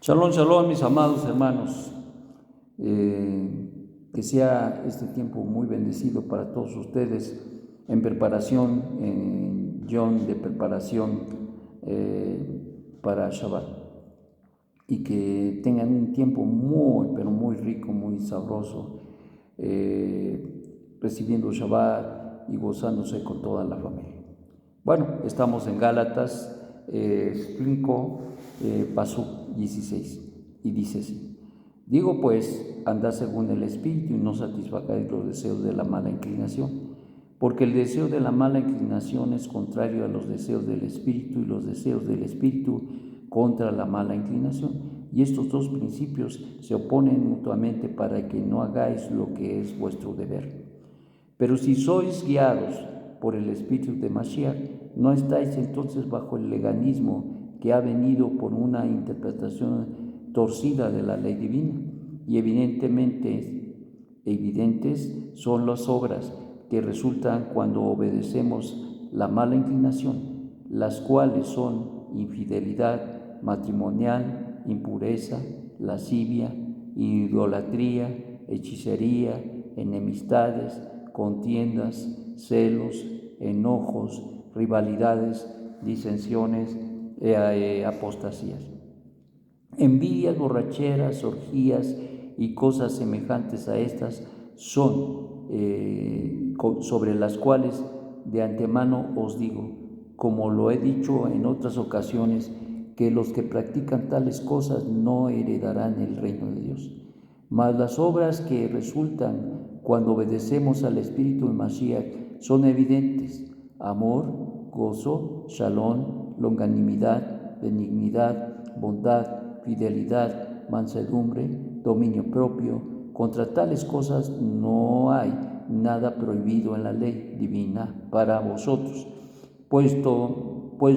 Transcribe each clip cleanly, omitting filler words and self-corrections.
Shalom, shalom, mis amados hermanos. Que sea este tiempo muy bendecido para todos ustedes en preparación, en John de preparación para Shabbat. Y que tengan un tiempo muy, pero muy rico, muy sabroso, recibiendo Shabbat y gozándose con toda la familia. Bueno, estamos en Gálatas 5, Pasuk 16, y dice así: digo pues, andad según el Espíritu y no satisfagáis los deseos de la mala inclinación, porque el deseo de la mala inclinación es contrario a los deseos del Espíritu y los deseos del Espíritu contra la mala inclinación, y estos dos principios se oponen mutuamente para que no hagáis lo que es vuestro deber. Pero si sois guiados por el Espíritu de Mashiach, no estáis entonces bajo el legalismo que ha venido por una interpretación torcida de la ley divina. Y evidentes son las obras que resultan cuando obedecemos la mala inclinación, las cuales son infidelidad matrimonial, impureza, lascivia, idolatría, hechicería, enemistades, contiendas, celos, enojos, rivalidades, disensiones, apostasías, envidias, borracheras, orgías y cosas semejantes a estas son sobre las cuales de antemano os digo, como lo he dicho en otras ocasiones, que los que practican tales cosas no heredarán el reino de Dios. Mas las obras que resultan cuando obedecemos al Espíritu de Mashiach son evidentes: amor, gozo, shalom, longanimidad, benignidad, bondad, fidelidad, mansedumbre, dominio propio. Contra tales cosas no hay nada prohibido en la ley divina para vosotros, pues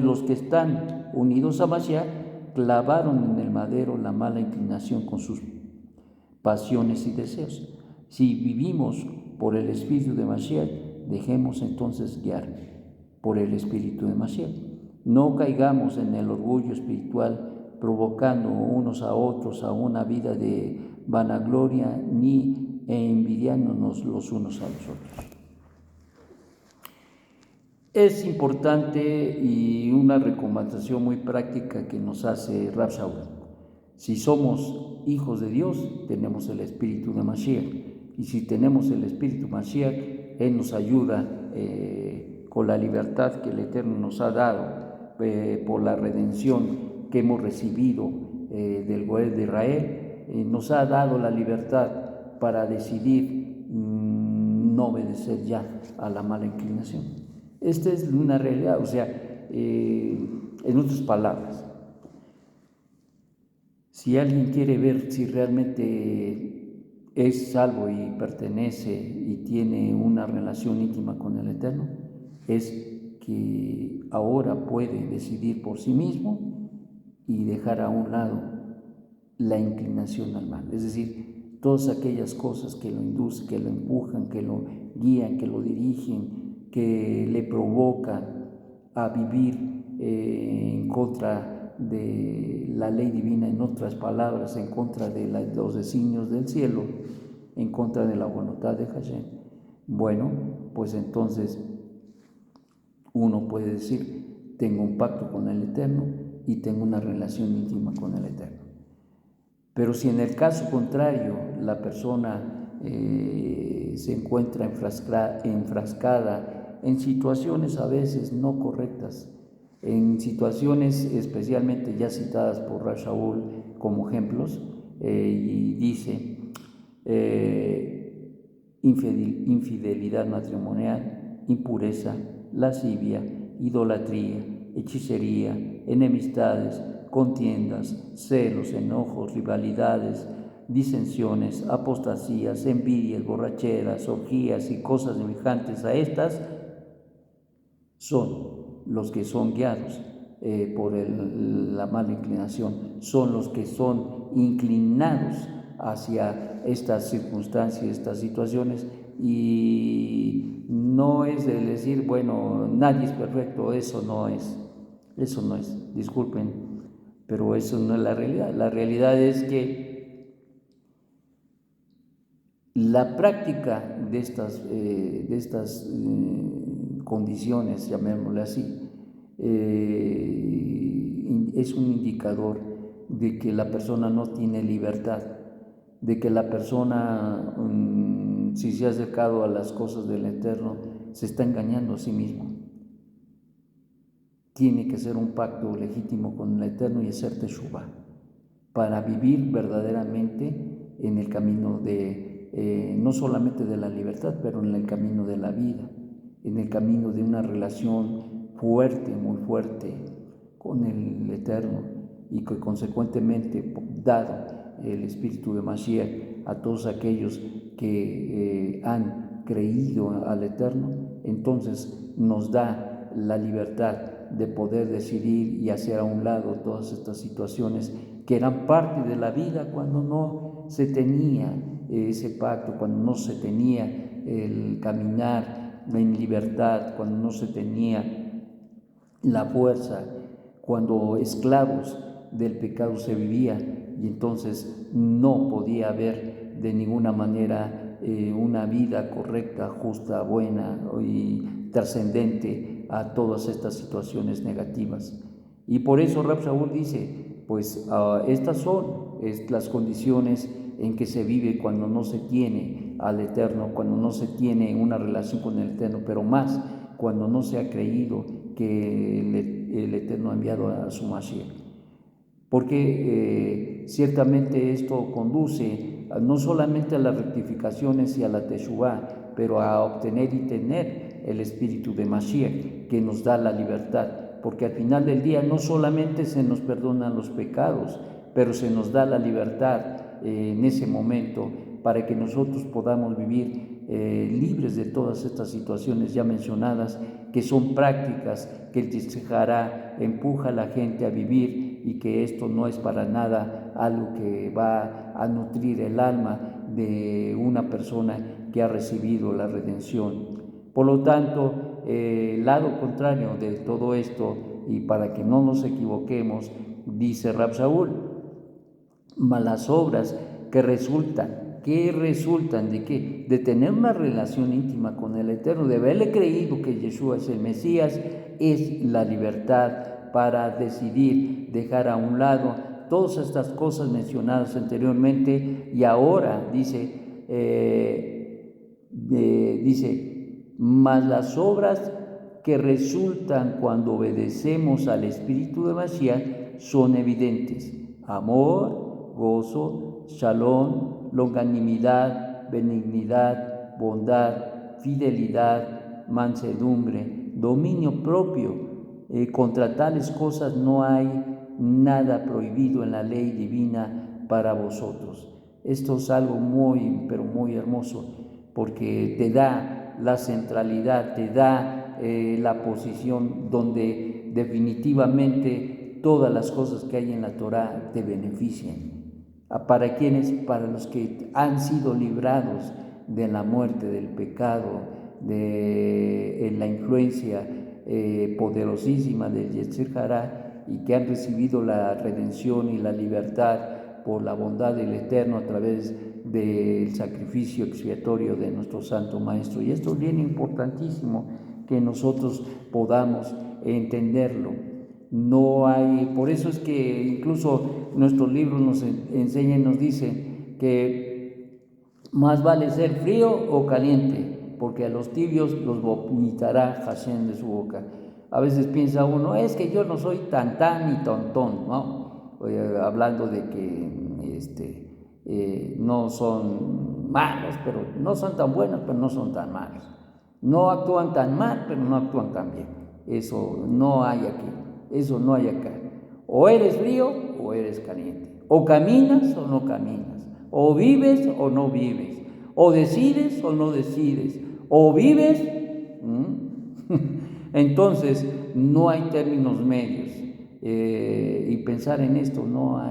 los que están unidos a Mashiach clavaron en el madero la mala inclinación con sus pasiones y deseos. Si vivimos por el Espíritu de Mashiach, dejemos entonces guiar por el Espíritu de Mashiach. No caigamos en el orgullo espiritual, provocando unos a otros a una vida de vanagloria, ni envidiándonos los unos a los otros. Es importante y una recomendación muy práctica que nos hace Rav Shaul. Si somos hijos de Dios, tenemos el Espíritu de Mashiach. Y si tenemos el Espíritu Mashiach, Él nos ayuda con la libertad que el Eterno nos ha dado por la redención que hemos recibido del Goel de Israel. Nos ha dado la libertad para decidir no obedecer ya a la mala inclinación. Esta es una realidad, o sea, en otras palabras, si alguien quiere ver si realmente es salvo y pertenece y tiene una relación íntima con el Eterno, es que ahora puede decidir por sí mismo y dejar a un lado la inclinación al mal, es decir, todas aquellas cosas que lo inducen, que lo empujan, que lo guían, que lo dirigen, que le provocan a vivir en contra de la ley divina, en otras palabras, en contra de los designios del cielo, en contra de la voluntad de Hashem. Bueno, pues entonces uno puede decir, tengo un pacto con el Eterno y tengo una relación íntima con el Eterno. Pero si en el caso contrario la persona se encuentra enfrascada en situaciones a veces no correctas, en situaciones especialmente ya citadas por Rav Shaul como ejemplos, y dice infidelidad matrimonial, impureza, lascivia, idolatría, hechicería, enemistades, contiendas, celos, enojos, rivalidades, disensiones, apostasías, envidias, borracheras, orgías y cosas semejantes a estas, son los que son guiados por la mala inclinación, son los que son inclinados hacia estas circunstancias, estas situaciones, y no es de decir, bueno, nadie es perfecto, eso no es, disculpen, pero eso no es la realidad. La realidad es que la práctica de estas condiciones, llamémosle así, es un indicador de que la persona no tiene libertad, de que la persona, si se ha acercado a las cosas del Eterno, se está engañando a sí mismo. Tiene que ser un pacto legítimo con el Eterno y hacer teshuvá para vivir verdaderamente en el camino no solamente de la libertad, pero en el camino de la vida, en el camino de una relación fuerte, muy fuerte con el Eterno, y que consecuentemente, dado el espíritu de Mashiach a todos aquellos que han creído al Eterno, entonces nos da la libertad de poder decidir y hacer a un lado todas estas situaciones que eran parte de la vida cuando no se tenía ese pacto, cuando no se tenía el caminar en libertad, cuando no se tenía la fuerza, cuando esclavos del pecado se vivía, y entonces no podía haber de ninguna manera una vida correcta, justa, buena y trascendente a todas estas situaciones negativas. Y por eso Rab Shaul dice, pues estas son las condiciones en que se vive cuando no se tiene al Eterno, cuando no se tiene una relación con el Eterno, pero más cuando no se ha creído que el Eterno ha enviado a su Mashiach. Porque ciertamente esto conduce no solamente a las rectificaciones y a la teshuvá, pero a obtener y tener el espíritu de Mashiach, que nos da la libertad, porque al final del día no solamente se nos perdonan los pecados, pero se nos da la libertad en ese momento para que nosotros podamos vivir libres de todas estas situaciones ya mencionadas, que son prácticas que el Yetzer Hará empuja a la gente a vivir, y que esto no es para nada algo que va a nutrir el alma de una persona que ha recibido la redención. Por lo tanto, el lado contrario de todo esto, y para que no nos equivoquemos, dice Rab Shaul, malas obras que resultan ¿de qué? De tener una relación íntima con el Eterno, de haberle creído que Yeshua es el Mesías, es la libertad para decidir dejar a un lado todas estas cosas mencionadas anteriormente, y ahora dice, mas las obras que resultan cuando obedecemos al Espíritu de Mashiach son evidentes: amor, gozo, shalom, longanimidad, benignidad, bondad, fidelidad, mansedumbre, dominio propio. Contra tales cosas no hay nada prohibido en la ley divina para vosotros. Esto es algo muy, pero muy hermoso, porque te da la centralidad, te da la posición donde definitivamente todas las cosas que hay en la Torá te benefician. ¿Para quiénes? Para los que han sido librados de la muerte, del pecado, de la influencia poderosísima del Yetzer Hará, y que han recibido la redención y la libertad por la bondad del Eterno a través del sacrificio expiatorio de nuestro Santo Maestro. Y esto es bien importantísimo que nosotros podamos entenderlo. No hay, por eso es que incluso nuestros libros nos enseñan, nos dicen que más vale ser frío o caliente, porque a los tibios los vomitará Hashem de su boca. A veces piensa uno, es que yo no soy tan ni tontón, ¿no? Hablando de que no son malos, pero no son tan buenos, pero no son tan malos. No actúan tan mal, pero no actúan tan bien. Eso no hay aquí, eso no hay acá. O eres frío o eres caliente. O caminas o no caminas. O vives o no vives. O decides o no decides. O vives. Entonces, no hay términos medios. Y pensar en esto no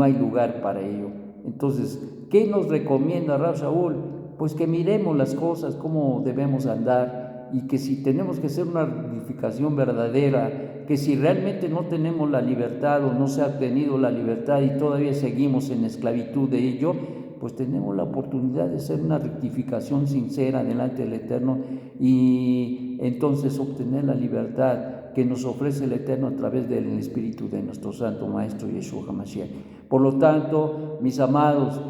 hay lugar para ello. Entonces, ¿qué nos recomienda Rab Shaul? Pues que miremos las cosas, cómo debemos andar, y que si tenemos que hacer una rectificación verdadera que si realmente no tenemos la libertad o no se ha obtenido la libertad y todavía seguimos en esclavitud de ello, pues tenemos la oportunidad de hacer una rectificación sincera delante del Eterno y entonces obtener la libertad que nos ofrece el Eterno a través del Espíritu de nuestro Santo Maestro Yeshua HaMashiach. Por lo tanto, mis amados,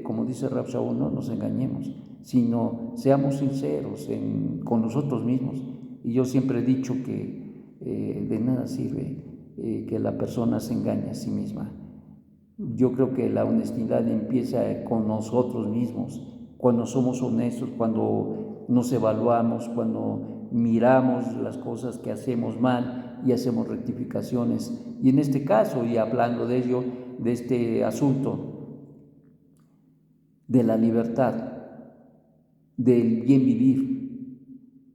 como dice Rab Shaul, no nos engañemos, sino seamos sinceros con nosotros mismos. Y yo siempre he dicho que de nada sirve que la persona se engañe a sí misma. Yo creo que la honestidad empieza con nosotros mismos, cuando somos honestos, cuando nos evaluamos, cuando miramos las cosas que hacemos mal y hacemos rectificaciones. Y en este caso, y hablando de ello, de este asunto de la libertad, del bien vivir,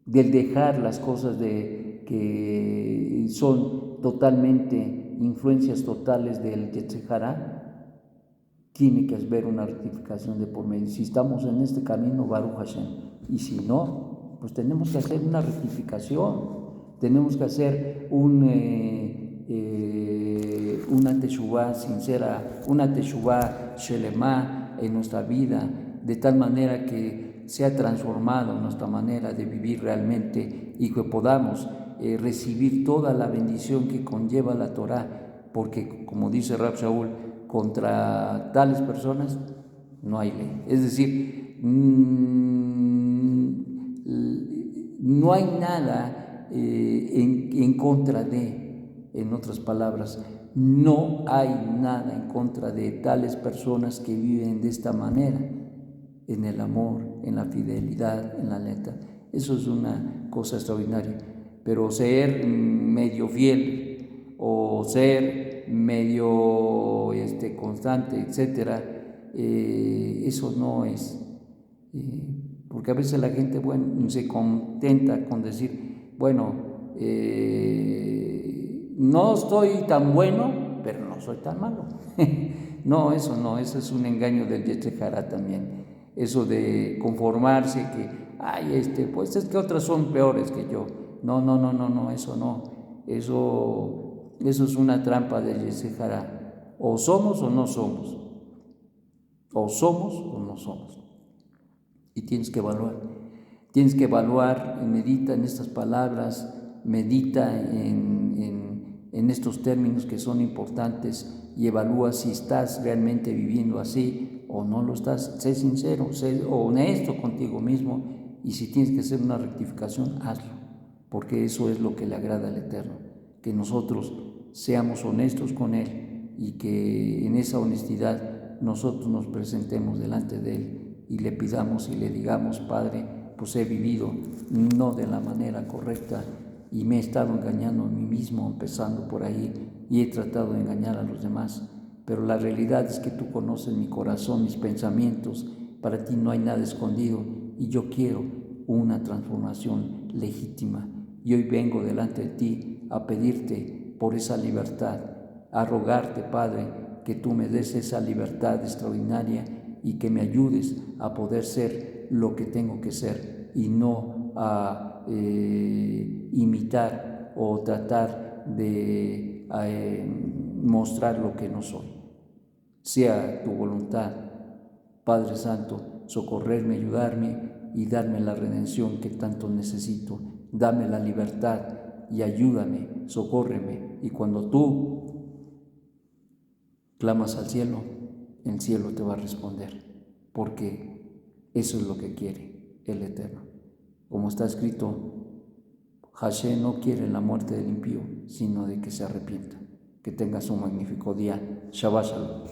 del dejar las cosas que son totalmente influencias totales del Yetzer Hara, tiene que haber una rectificación de por medio. Si estamos en este camino, Baruch Hashem, y si no, pues tenemos que hacer una rectificación, tenemos que hacer una teshuvá sincera, una teshuvá shelemá en nuestra vida, de tal manera que sea transformado nuestra manera de vivir realmente y que podamos recibir toda la bendición que conlleva la Torá, porque como dice Rab Shaul, contra tales personas no hay ley. Es decir, no hay nada en contra de, en otras palabras, no hay nada en contra de tales personas que viven de esta manera, en el amor, en la fidelidad, en la lealtad. Eso es una cosa extraordinaria. Pero ser medio fiel o ser medio constante, etcétera, eso no es. Porque a veces la gente, bueno, se contenta con decir, bueno, no estoy tan bueno, pero no soy tan malo. No, eso es un engaño del Yetzer Hara también. Eso de conformarse que, ay, pues es que otras son peores que yo. No, eso no. Eso es una trampa del Yetzer Hara. O somos o no somos. O somos o no somos. Y tienes que evaluar. Tienes que evaluar, medita en estas palabras, medita en estos términos que son importantes y evalúa si estás realmente viviendo así o no lo estás. Sé sincero, sé honesto contigo mismo y si tienes que hacer una rectificación, hazlo, porque eso es lo que le agrada al Eterno, que nosotros seamos honestos con Él y que en esa honestidad nosotros nos presentemos delante de Él y le pidamos y le digamos, Padre, pues he vivido no de la manera correcta y me he estado engañando a mí mismo, empezando por ahí, y he tratado de engañar a los demás, pero la realidad es que tú conoces mi corazón, mis pensamientos, para ti no hay nada escondido y yo quiero una transformación legítima y hoy vengo delante de ti a pedirte por esa libertad, a rogarte, Padre, que tú me des esa libertad extraordinaria y que me ayudes a poder ser lo que tengo que ser y no a imitar o tratar de mostrar lo que no soy. Sea tu voluntad, Padre Santo, socorrerme, ayudarme y darme la redención que tanto necesito. Dame la libertad y ayúdame, socórreme. Y cuando tú clamas al cielo, el cielo te va a responder, porque eso es lo que quiere el Eterno. Como está escrito, Hashem no quiere la muerte del impío, sino de que se arrepienta. Que tengas un magnífico día. Shabbat Shalom.